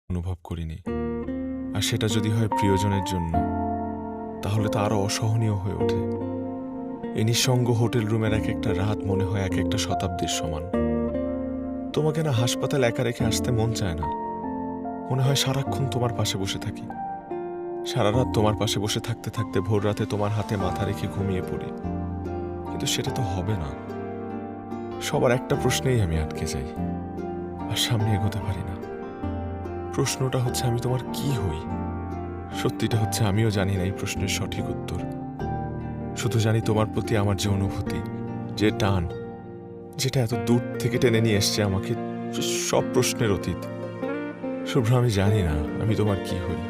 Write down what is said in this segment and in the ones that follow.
অনুভব করিনি। আর সেটা যদি হয় প্রিয়জনের জন্য, তাহলে তা আরো অসহনীয় হয়ে ওঠে। এই নিঃসঙ্গ হোটেল রুমের এক একটা রাত মনে হয় এক একটা শতাব্দীর সমান। তোমাকে না হাসপাতাল একা রেখে আসতে মন চায় না। মনে হয় সারাক্ষণ তোমার পাশে বসে থাকি, সারা রাত তোমার পাশে বসে থাকতে থাকতে ভোর রাতে তোমার হাতে মাথা রেখে ঘুমিয়ে পড়ি। কিন্তু সেটা তো হবে না। সবার একটা প্রশ্নেই আমি আটকে যাই আর সামনে এগোতে পারি না। প্রশ্নটা হচ্ছে আমি তোমার কি হই। সত্যিটা হচ্ছে আমিও জানি না এই প্রশ্নের সঠিক উত্তর। শুধু জানি তোমার প্রতি আমার যে অনুভূতি, যে টান, যেটা এত দূর থেকে টেনে নিয়ে এসছে আমাকে, সব প্রশ্নের অতীত। শুভ্র, আমি জানি না আমি তোমার কি হই,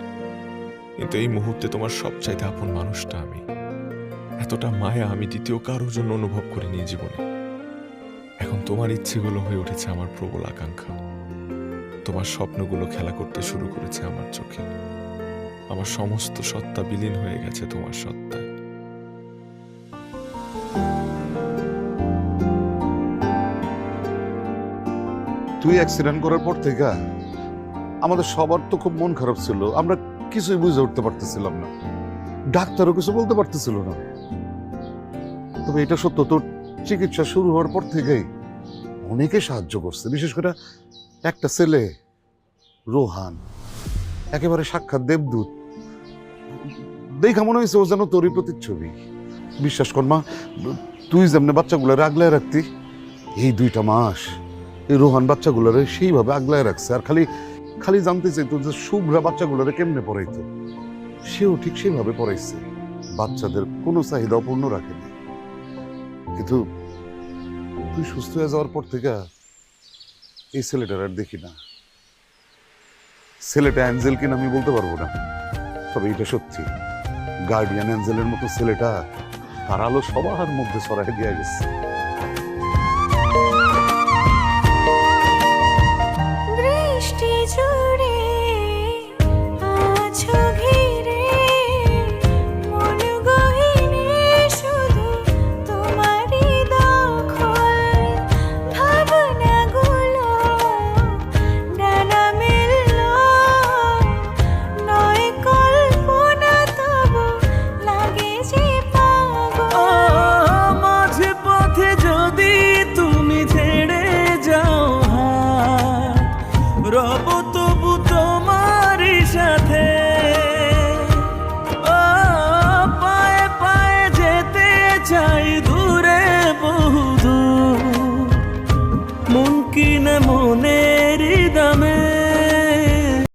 কিন্তু এই মুহূর্তে তোমার সবচাইতে আপন মানুষটা আমি। এতটা মায়া আমি দ্বিতীয় কারোর জন্য অনুভব করিনি জীবনে। এখন তোমার ইচ্ছেগুলো হয়ে উঠেছে আমার প্রবল আকাঙ্ক্ষা। তোমার স্বপ্নগুলো খেলা করতে শুরু করেছে আমার চোখে। আমার সমস্ত সত্তা বিলীন হয়ে গেছে তোমার সত্তায়। তুই অ্যাক্সিডেন্ট করার পর থেকে আমাদের সবার তো খুব মন খারাপ ছিল। আমরা কিছুই বুঝে উঠতে পারতেছিলাম না, ডাক্তারও কিছু বলতে পারতেছিল না। তবে এটা সত্য, তোর চিকিৎসা শুরু হওয়ার পর থেকেই অনেকে সাহায্য করছে। বিশেষ করে একটা ছেলে, রোহান, একেবারে সাক্ষাৎ দেবদূত। দেখা মনে হয়েছে ও যেন তোরই প্রতিচ্ছবি। বিশ্বাস কর মা, তুই যেমনি বাচ্চাগুলারে আগলায় রাখতি, এই 2টা মাস এই রোহান বাচ্চাগুলারে সেইভাবে আগলায় রাখছে। আর খালি খালি জানতে চাইতো যে শুভ্রা বাচ্চাগুলারে কেমনে পড়াইতো। সেও ঠিক সেইভাবে পড়াইছে, বাচ্চাদের কোনো চাহিদা অপূর্ণ রাখেনি। কিন্তু তুই সুস্থ হয়ে যাওয়ার পর থেকে এই ছেলেটার আর দেখি না। ছেলেটা অ্যাঞ্জেল কিনা আমি বলতে পারবো না, তবে এটা সত্যি, গার্ডিয়ান অ্যাঞ্জেলের মতো ছেলেটা তার আলো সবার মধ্যে ছড়াই দিয়ে গেছে। বৃষ্টি